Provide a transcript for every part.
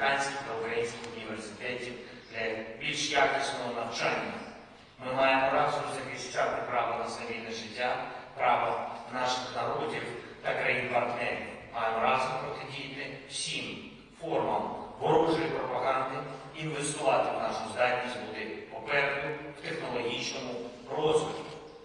американських та українських університетів для більш якісного навчання. Ми маємо разом захищати право на цивільне життя, право наших народів та країн-партнерів. Маємо разом протидіяти всім формам ворожої пропаганди, інвестувати в нашу здатність бути попереду в технологічному розвитку.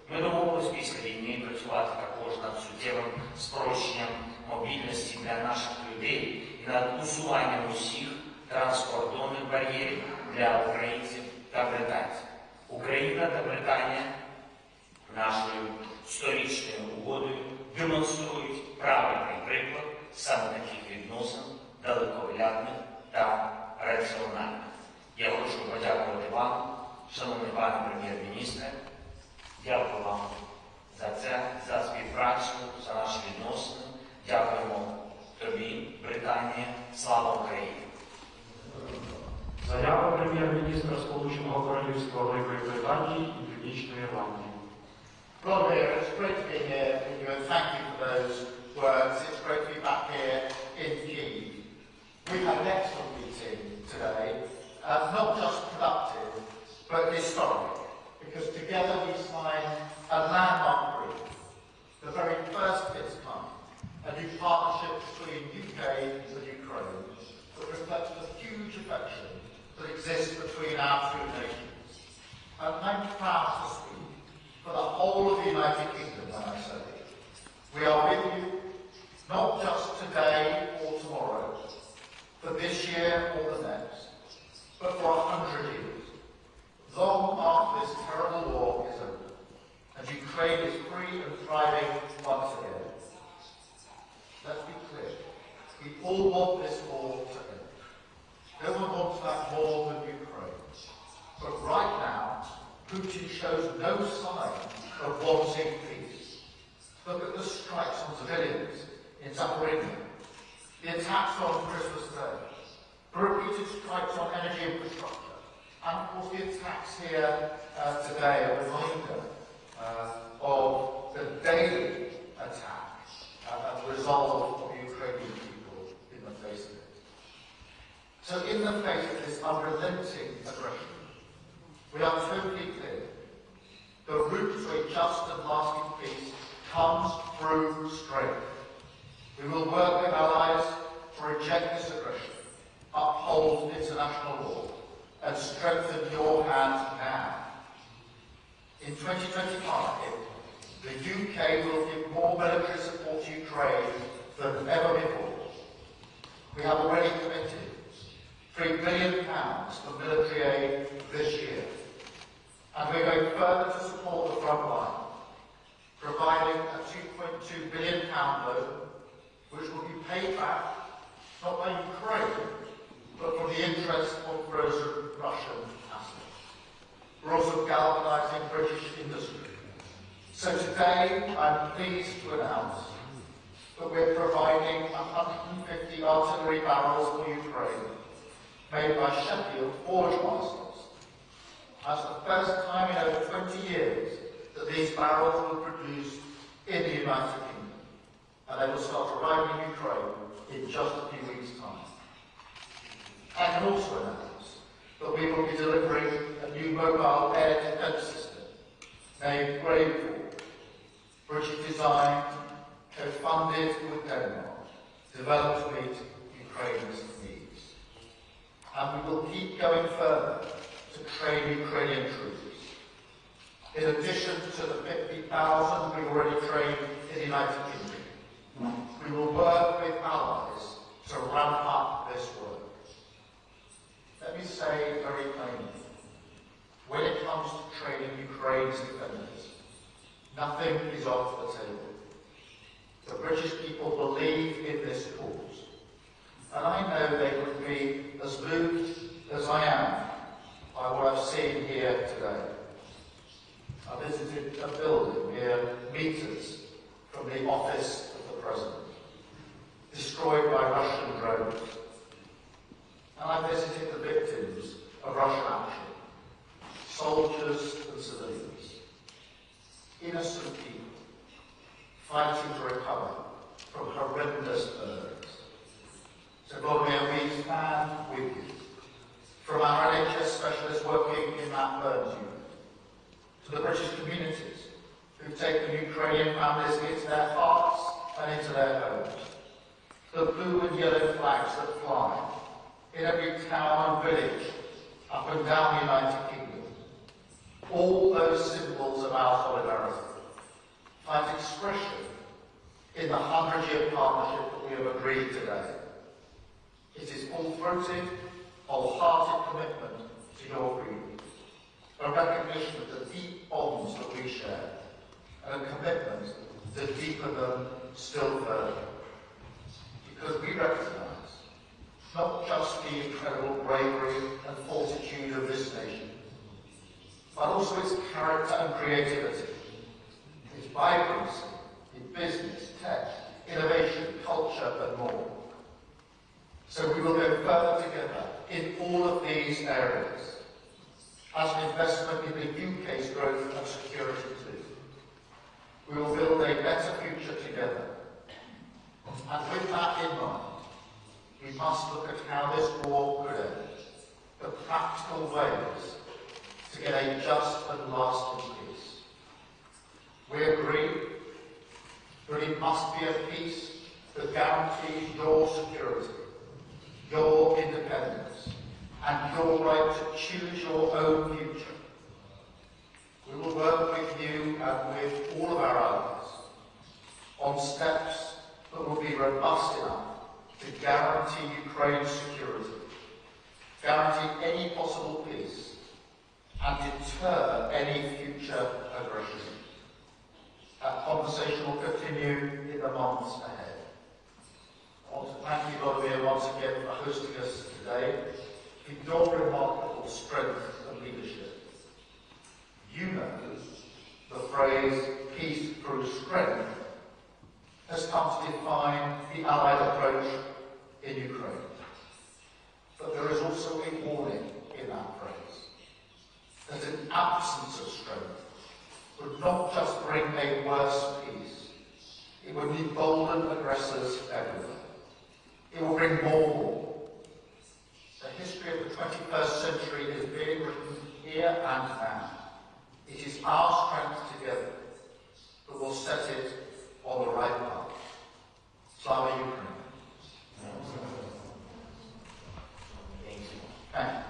Ми домовились після війни працювати також над суттєвим спрощенням мобільності для наших людей і над усуванням усіх транскордонних бар'єрів для українців та британців. Україна та Британія нашою сторічною угодою демонструють правильний приклад саме таких відносин, далековидних та раціональних. Я хочу подякувати вам, шановний пане прем'єр-міністре. Дякую вам за це, за співпрацю, за наші відносини. Дякуємо тобі, Британія. Слава Україні! Заява прем'єр-міністра Сполученого Королівства Великої Британії і Північної Ірландії. Brother, it's great to be here with you and thank you for those words. It's great to be back here in Kyiv. We've had an excellent meeting today, not just productive, but historic, because together we signed a landmark agreement, the very first of its kind, a new partnership between UK and Ukraine that reflects the huge affection that exists between our two nations. And I'm proud to speak for the whole of the United Kingdom when I say we are with you, not just today or tomorrow, for this year or the next, but for 100 years, long after this terrible war is over, and Ukraine is free and thriving once again. Let's be clear, we all want this war to end. No one wants that more than Ukraine. But right now, Putin shows no sign of wanting peace. Look at the strikes on civilians in Zaporizhzhia, the attacks on Christmas Day, the repeated strikes on energy infrastructure, and of course the attacks here today, a reminder of the daily attacks and the resolve of the Ukrainian people in the face of it. So in the face of this unrelenting aggression, we are totally clear. The route to a just and lasting peace comes through strength. We will work with allies to reject this aggression, uphold international law, and strengthen your hand now. In 2025, the UK will give more military support to Ukraine than ever before. We have already committed £3 billion for military aid this year. And we're going further to support the front line, providing a £2.2 billion loan, which will be paid back not by Ukraine, but from the interest on frozen Russian assets. We're also galvanising British industry. So today, I'm pleased to announce that we're providing 150 artillery barrels for Ukraine, made by Sheffield Forge Masters. That's the first time in over 20 years that these barrels were produced in the United Kingdom, and they will start arriving in Ukraine in just a few weeks' time. I can also announce that we will be delivering a new mobile air defence system named Brave, British designed, co-funded with Denmark, developed to meet Ukraine's needs. And we will keep going further to train Ukrainian troops. In addition to the 50,000 we've already trained in the United Kingdom, we will work with allies to ramp up this work. Let me say very plainly, when it comes to training Ukraine's defenders, nothing is off the table. The British people believe in this cause, and I know they would be as moved as I am by what I've seen here today. I visited a building mere meters from the office of the President, destroyed by Russian drones. And I visited the victims of Russian action, soldiers and civilians, innocent people fighting to recover from horrendous burdens. So God, we stand with to the British communities who've taken Ukrainian families into their hearts and into their homes, to the blue and yellow flags that fly in every town and village up and down the United Kingdom. All those symbols of our solidarity find expression in the 100-year partnership that we have agreed today. It is full-throated, wholehearted commitment to your freedom, a recognition of the deep bonds that we share, and a commitment to deepen them still further. Because we recognise not just the incredible bravery and fortitude of this nation, but also its character and creativity, its vibrancy in business, tech, innovation, culture and more. So we will go further together in all of these areas as an investment in the UK's growth and security too. We will build a better future together. And with that in mind, we must look at how this war could end, the practical ways to get a just and lasting peace. We agree that it must be a peace that guarantees your security, your independence, and your right to choose your own future. We will work with you and with all of our allies on steps that will be robust enough to guarantee Ukraine's security, guarantee any possible peace, and deter any future aggression. That conversation will continue in the months ahead. I want to thank you, Volodymyr, once again for hosting us today, in your remarkable strength and leadership. You know the phrase, peace through strength, has come to define the Allied approach in Ukraine. But there is also a warning in that phrase, that an absence of strength would not just bring a worse peace, it would embolden aggressors everywhere. It will bring more war. The history of the 21st century is being written here and now. It is our strength together that will set it on the right path. Slava Ukraine. Thank you.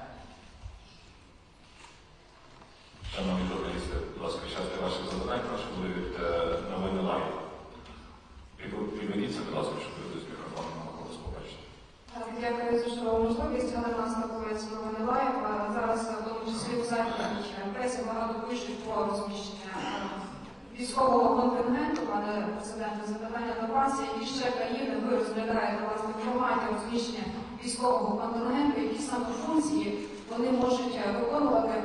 Шановні журналісти, будь ласка, час для ваших запитань, прошу буде від Новини.LIVE. Підведіться, будь ласка, щоб люди з мікрофоном могли вас побачити. Дякую за чудову можливість. Олена Стаповець, Новини.LIVE. Зараз, в тому числі в західній пресі, багато пишуть про розміщення військового контингенту. Пане президенте, запитання до вас, які ще країни ви розглядаєте власне в форматі розміщення військового контингенту, які саме функції вони можуть виконувати,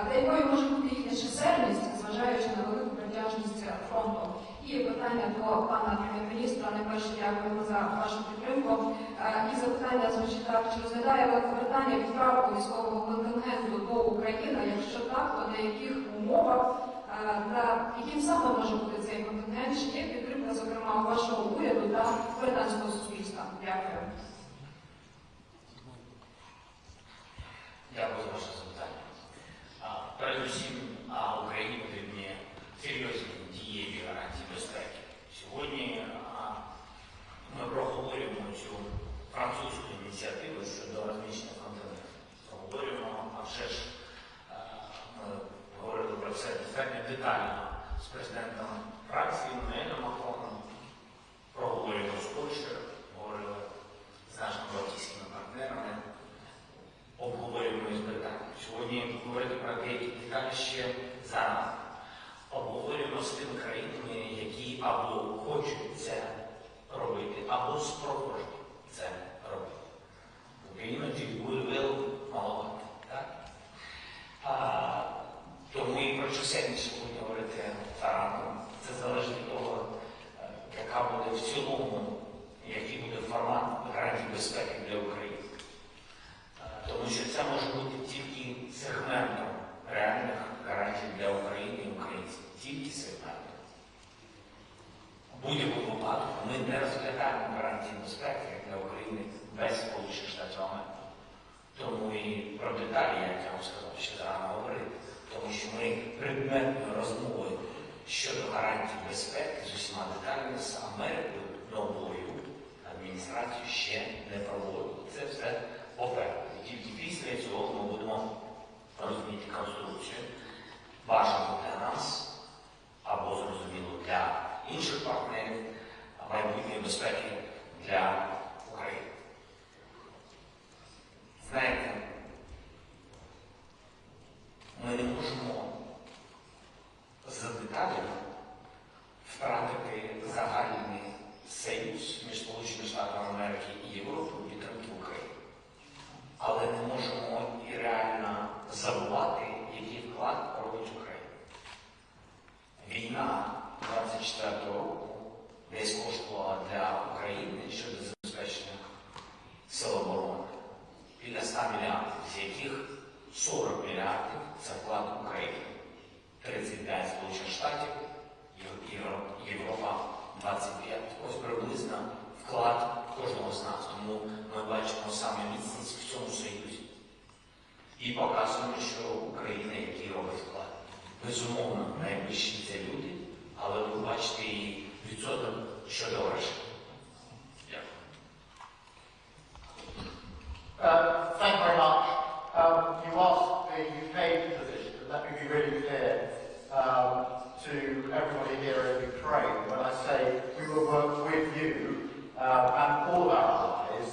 та якою може бути їхня чисельність, зважаючи на велику притяжність фронту. І питання до пана Прем'єр-міністра, найперше дякуємо за вашу підтримку. І запитання звучить так, чи розглядає Великобританія відправку військового контингенту до України, якщо так, то на яких умовах, та яким саме може бути цей контингент, чи є підтримка, зокрема, вашого уряду та британського суспільства? Дякую. Дякую за ваше запитання. Передусім, Україні потрібні серйозні дієві гарантії безпеки. Сьогодні ми проговорюємо цю французьку ініціативу щодо розміщення контингенту. Проговорюємо, а вже ж ми говорили про це достатньо детально з президентом Франції, Макроном, проговорюємо з Польщею, говорили з нашими балтійськими партнерами, обговорюємо із Британією. Сьогодні говорити про деякі деталі ще зарано. Обговорюємо з тими країнами, які або хочуть це робити, або спробують це робити. Україна тільки will маловато, так? Тому і про чисельність сьогодні говорити зарано. Це залежить від того, яка буде в цілому, який буде формат гарантій безпеки для України. Тому що це може бути тільки сегментом реальних гарантій для України і українців. Тільки сегментом. В будь-якому випадку ми не розглядаємо гарантії безпеки для України без Сполучених Штатів Америки. Тому і про деталі, як я вам сказав, ще зарано говорити. тому що ми предметною розмовою щодо гарантій безпеки з усіма деталями з Америкою новою адміністрацією ще не проводили. Це все попереду. І тільки після цього ми будемо розуміти конструкцію, бажану для нас або зрозуміло для інших партнерів майбутньої безпеки для України. Знаєте, ми не можемо за деталями втратити загальний союз між Сполученими Штатами Америки і Європою підтримки України. Але не можемо і реально забувати, який вклад робить Україна. Війна 24-го року десь коштувала для України щодо забезпечення сил оборони біля 100 мільярдів, з яких 40 мільярдів – це вклад України, 35 Сполучених Штатів, Європа 25. Ось приблизно вклад кожного з нас. Тому ми бачимо саме міцність в цьому союзі. І показуємо, що Україна, який робить вклад. Безумовно, найближчі це люди, але ви бачите і відсоток щодо грошей. Дякую. Thank you very much. You asked the UK position, and let me be really clear to everybody here in Ukraine when I say we will work with you and all of our allies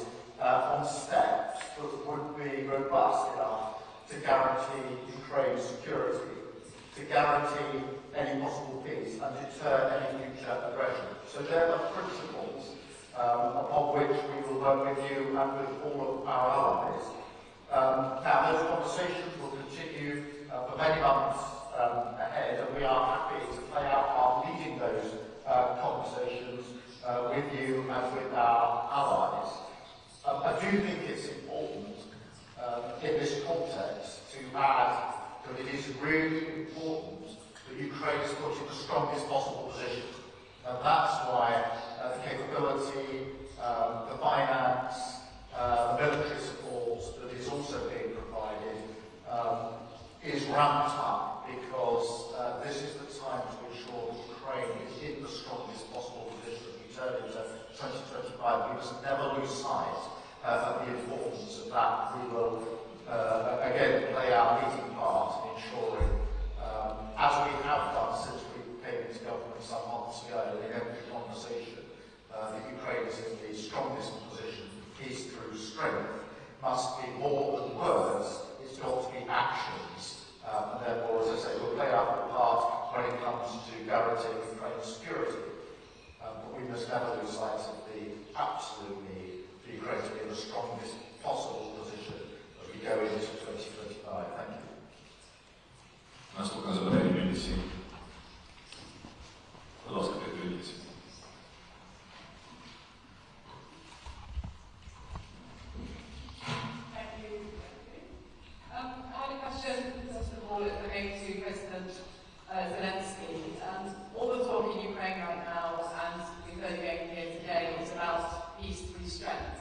on steps that would be robust enough to guarantee Ukraine's security, to guarantee any possible peace and deter any future aggression. So they're the principles upon which we will work with you and with all of our allies. Now those conversations will continue for many months ahead, and we are happy to play out our leading those conversations with you and with our allies. I do think it's important in this context to add that it is really important that Ukraine is put in the strongest possible position. And that's why the capability, the finance, the military support that is also being provided is ramped up, because this is the time to ensure that Ukraine is in the strongest possible position as we turn into 2025. We must never lose sight of the importance of that. We will again play our leading part in ensuring, as we have done since we came into government some months ago in every conversation, that Ukraine is in the strongest position. Peace through strength must be more than words, it's got to be actions. And therefore, as I say, we'll play our part when it comes to guaranteeing Ukraine's security. But we must never lose sight of the absolute need for Ukraine to be in the strongest possible position as we go into 2025. Thank you. Наступне запитання BBC. Будь ласка, відповідь. Thank you. I had a question, first of all, relating to President Zeleński. All the talk in Ukraine right now, and we've heard again here today, is about peace through strength.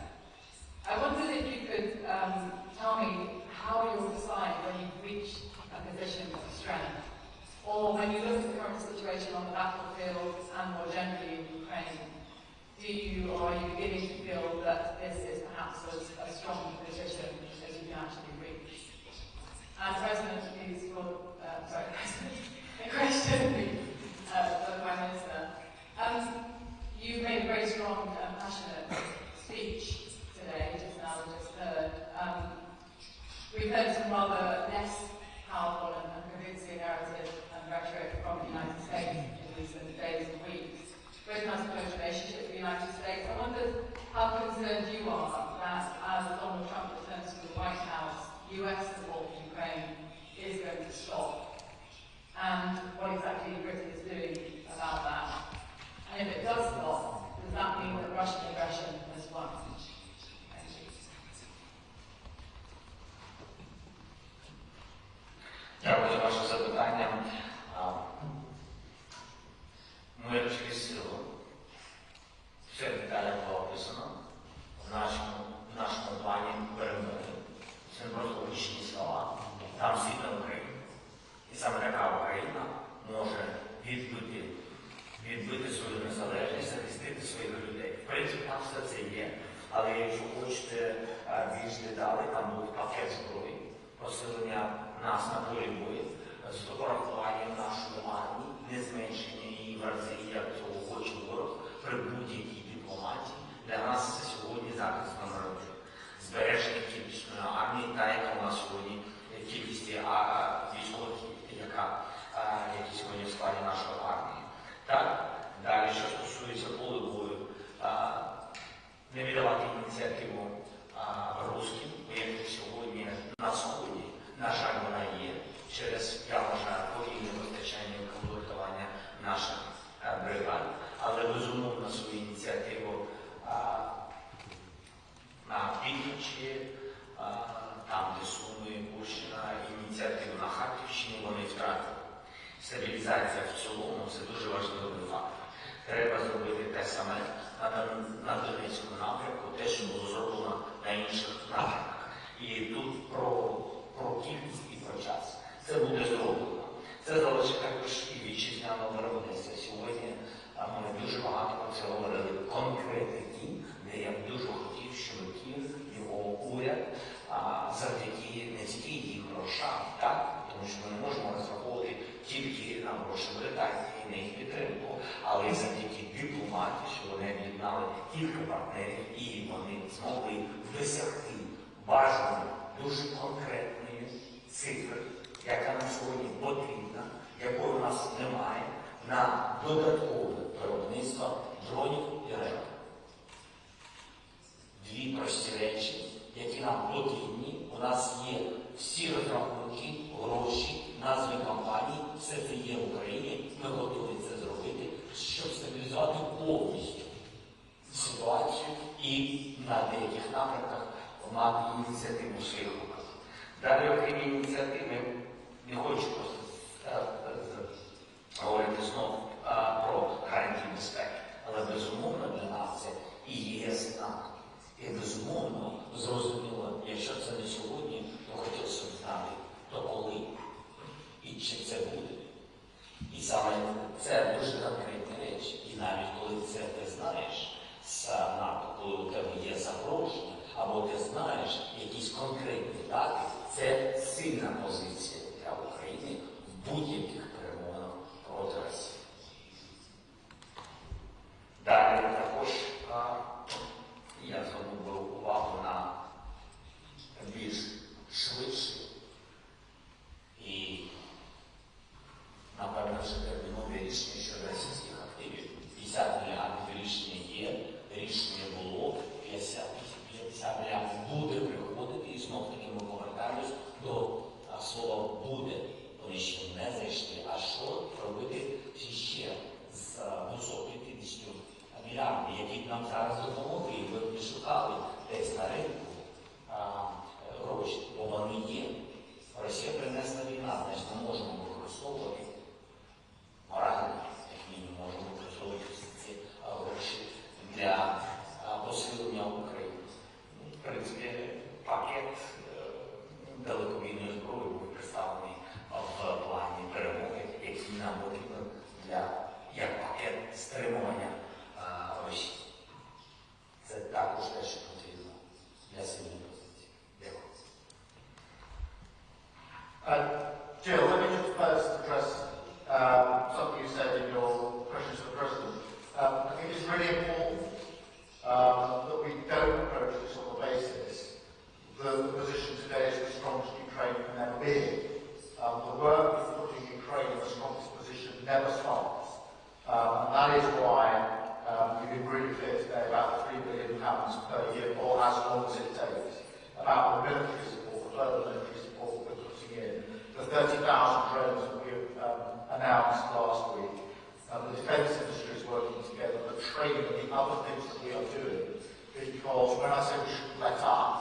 I wondered if you could tell me how you'll decide when you've reached a position of strength, or when you look at the current situation on the battlefield and more generally in Ukraine, do you, or are you beginning to feel that this is perhaps a strong position as you can actually reach? And President, please, President, a question for the Prime Minister. You've made a very strong and passionate speech today, just now we just heard. We've heard some rather less powerful and convincing narrative and rhetoric from the United States in recent days and weeks. Britain has a close relationship with the United States. I wondered how concerned you are that as Donald Trump returns to the White House, US support for Ukraine is going to stop, and what exactly Britain is doing about that. And if it does stop, does that mean that Russian aggression has won? Thank you. Дякую за ваше запитання. Ми через силу. Все детально було описано в нашому розглядали, там був пакет зброї, посилення нас на полі бою, з порахуванням нашої армії, не зменшення її в рази, як цього хоче ворог, при будь-якій дипломатії. Для нас це сьогодні захист номер один. Збереження кількісної армії, та яка у нас сьогодні кількість військових, які сьогодні в складі нашої армії. Так, далі, що стосується поля бою, не віддавати ініціативу русським, бо як сьогодні на Сході, на жаль, вона є, через, я вважаю, повільне постачання і комплектування наших бригад, але безумовно свою ініціативу на півночі, там, де Суми, Курщина, ініціативу на Харківщині вони втратили. Стабілізація в цілому – це дуже важливий фактор. Треба зробити те саме на Донецькому напрямку, те, що було зроблено на інших напрямках. І тут про кількість і про час. Це буде зроблено. Це залишить також і вітчизняного виробництва. Сьогодні ми дуже багато про це говорили. Конкретики, де я б дуже хотів, щоб Київ, його уряд, завдяки не тільки їх грошам, так? Тому що ми не можемо розраховувати тільки на гроші Британії і на їх підтримку, але й завдяки дипломатії, що вони об'єднали кілька партнерів і вони змогли досягти бажаної, дуже конкретної цифри, яка нам сьогодні потрібна, якої у нас немає, на додаткове виробництво дронів і ракет. Дві прості речі, які нам потрібні. У нас є всі розрахунки, гроші, назви компаній, все це є в Україні, ми готові це зробити, щоб стабілізувати повністю ситуацію і на деяких напрямках мати ініціативу в своїх руках. Далі, окрім ініціативи, не хочу просто говорити знову про гарантії безпеки, але безумовно для нас це і є знак. І безумовно, зрозуміло, якщо це не сьогодні, то хотілося б знати, то коли і чи це буде. І саме це дуже конкретні речі. І навіть коли це ти знаєш з НАТО, коли у тебе є запрошення, або ти знаєш якісь конкретні дати, це сильна позиція для України в будь-яких перемовинах проти Росії. Далі також я звернув би увагу на більш швидші і, напевно, вже термінові рішення щодо російських активів. 50 мільярдів рішення є, рішення було, 50 мільярдів буде приходити, і знов таки ми повертаємось до слова «буде». Вони ще не зайшли. А що робити ще з 250 мільярдів, які нам зараз допомогли, і ви б шукали десь на ринку гроші, бо вони є. Росія принесла війна, значить ми можемо використовувати морально, як мінімум, можемо використовувати ці гроші для посилення України. В принципі, пакет далекобійної зброї був представлений в плані перемоги, який нам потрібен як пакет стримування Росії. Це також те, що потрібно для сильної позиції. Дякую. Jill, let me just first address something you said in your questions to the President. I think it's really important that we don't approach this on the basis that the position today is the strongest Ukraine can ever be. The work of putting Ukraine in the strongest position never stops. And that is why we've been really clear today about the £3 billion per year, or as long as it takes, about the military support, the global military support we're putting in, the 30,000 drones that we announced last week, the defence industry is working together, the training and the other things that we are doing. Because when I say we shouldn't let up,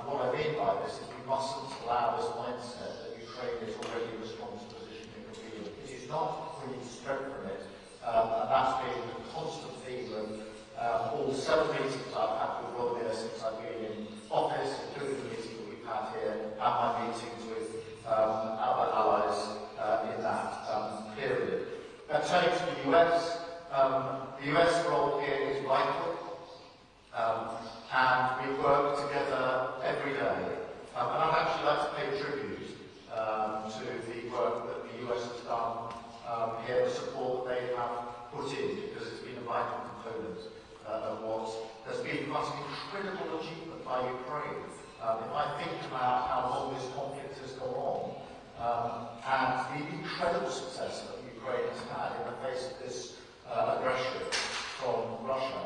what I mean by this is we mustn't allow this mindset that Ukraine is already in the strongest position it can be in. It is not. We need to strengthen it. And that's been a constant theme of all the 7 meetings I've had with Volodymyr since I've been in office, including the meeting that we've had here, and my meetings with other allies in that period. Turning to the US role here is vital, and we work together every Poland, and what has been quite an incredible achievement by Ukraine. If I think about how long this conflict has gone on, and the incredible success that Ukraine has had in the face of this aggression from Russia,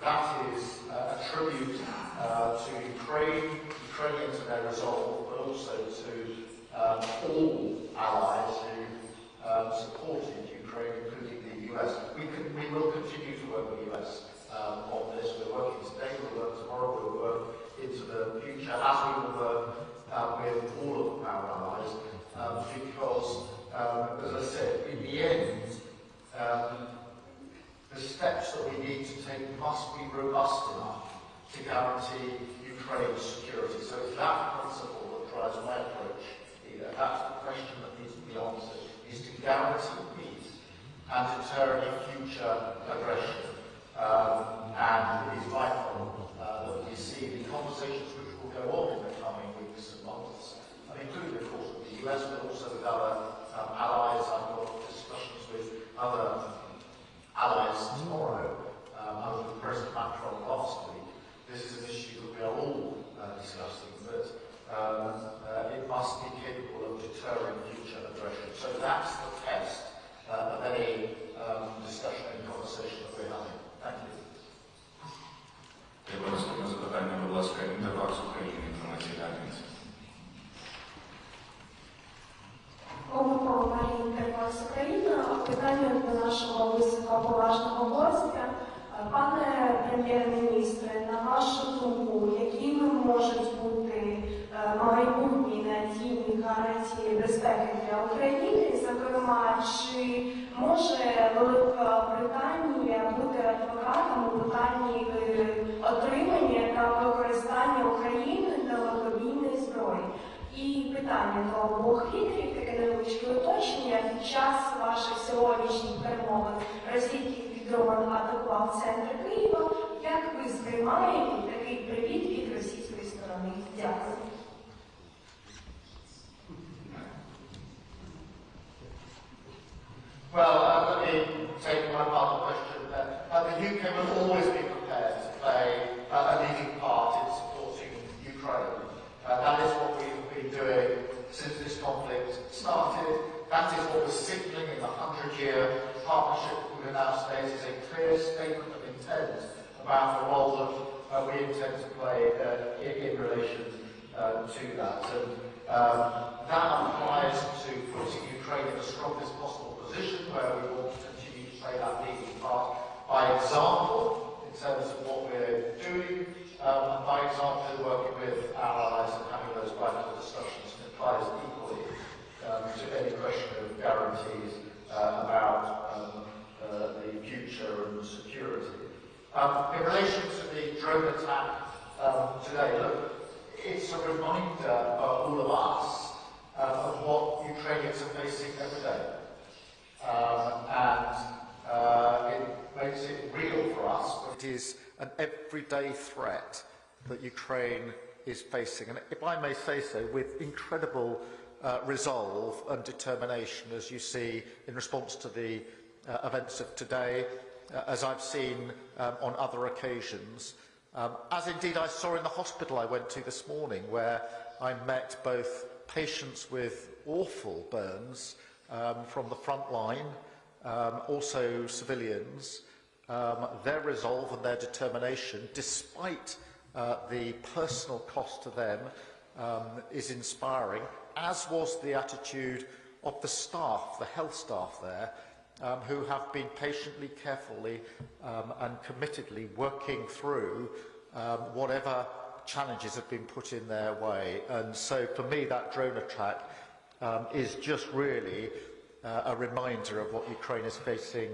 that is a tribute to Ukrainians and their resolve, but also to all allies who supported Ukraine, including the US. We will continue to work with the US on this. We're working today, we'll work tomorrow, we'll work into the future, as we will work with all of our allies, because, as I said, in the end, the steps that we need to take must be robust enough to guarantee Ukraine's security. So it's that principle that drives my approach here. That's the question that needs to be answered, is to guarantee peace and deter any future aggression. And it is vital that we see the conversations which will go on in the coming weeks and months, and including, of course, with the US, but also with other allies. I've got discussions with other allies tomorrow, under the President Macron last week. This is an issue that we are all discussing, but it must be capable of deterring future aggression. So that's the test of any discussion and conversation that we're having. Thank you. Треба наступне запитання, будь ласка, інтервал з України, інформаційна агенція. Інтервал з України. Питання до нашого високоповажного гостя. Пане прем'єр-міністре, на вашу думку, якими можуть бути майбутні надійні гарантії безпеки для України? Зокрема, чи може Велика Британія бути адвокатом у питанні отримання та використання України далекобійної зброї? І питання до обох лідерів, таке невеличке уточнення. Під час ваших сьогоднішніх перемовин російський дрон атакував центр Києва. Як ви сприймаєте такий привіт від російської сторони? Дякую. Well, let me take one part of the question. The UK will always be prepared to play a leading part in supporting Ukraine. That is what we've been doing since this conflict started. That is what we're signalling in the 100-year partnership that we've announced today. It is a clear statement of intent about the role that we intend to play in relation to that. And that applies to putting Ukraine in the strongest possible position where we want to continue to play that leading part by example in terms of what we're doing, and by example working with our allies and having those bilateral discussions. It applies equally to any question of guarantees about the future and security. In relation to the drone attack today, look, it's a reminder of all of us of what Ukrainians are facing every day. It makes it real for us, but it is an everyday threat that Ukraine is facing. And if I may say so, with incredible resolve and determination, as you see in response to the events of today, as I've seen on other occasions, as indeed I saw in the hospital I went to this morning, where I met both patients with awful burns from the front line, also civilians. Their resolve and their determination, despite the personal cost to them, is inspiring, as was the attitude of the staff, the health staff there, who have been patiently, carefully and committedly working through whatever challenges have been put in their way. And so for me that drone attack is just really a reminder of what Ukraine is facing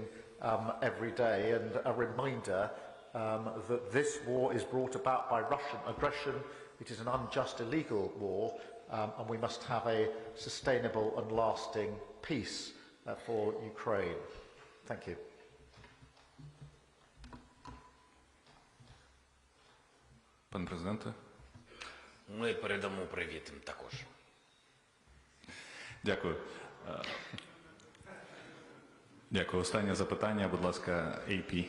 every day, and a reminder that this war is brought about by Russian aggression. It is an unjust, illegal war, and we must have a sustainable and lasting peace for Ukraine. Thank you. Пане президенте. Ми передамо привіт їм також. Дякую. Дякую. Останнє запитання, будь ласка, AP.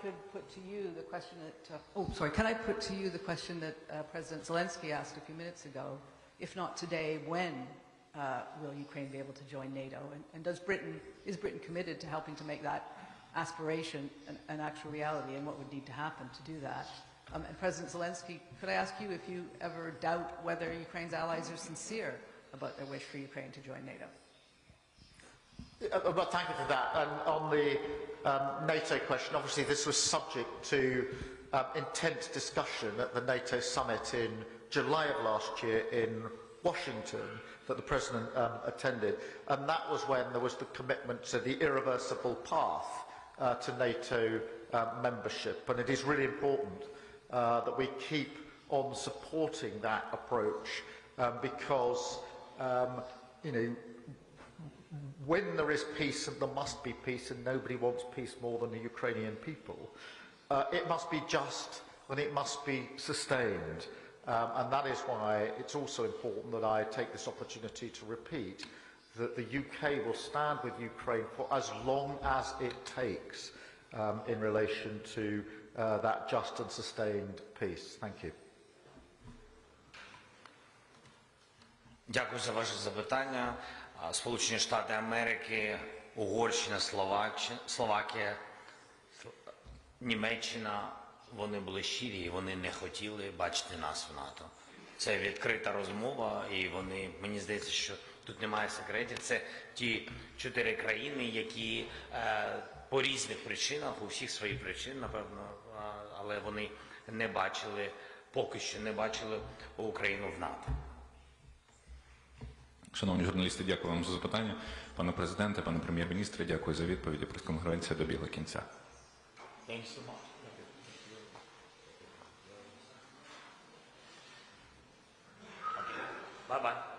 could put to you the question that, can I put to you the question that President Zelensky asked a few minutes ago? If not today, when will Ukraine be able to join NATO? And is Britain committed to helping to make that aspiration an actual reality, and what would need to happen to do that? And President Zelensky, could I ask you if you ever doubt whether Ukraine's allies are sincere about their wish for Ukraine to join NATO? Well, thank you for that. And on the NATO question, obviously this was subject to intense discussion at the NATO summit in July of last year in Washington that the President attended. And that was when there was the commitment to the irreversible path to NATO membership. And it is really important that we keep on supporting that approach because, you know, when there is peace, and there must be peace, and nobody wants peace more than the Ukrainian people, it must be just and it must be sustained. And that is why it's also important that I take this opportunity to repeat that the UK will stand with Ukraine for as long as it takes in relation to that just and sustained peace. Thank you. Дякую за ваше запитання. Сполучені Штати Америки, Угорщина, Словакія, Німеччина, вони були щирі і вони не хотіли бачити нас в НАТО. Це відкрита розмова, і вони, мені здається, що тут немає секретів. Це ті 4 країни, які по різних причинах, у всіх своїх причин, напевно, але вони не бачили, поки що не бачили Україну в НАТО. Шановні журналісти, дякую вам за запитання. Пане президенте, пане прем'єр-міністре, дякую за відповіді. Прес-конференція добігла кінця. Bye-bye.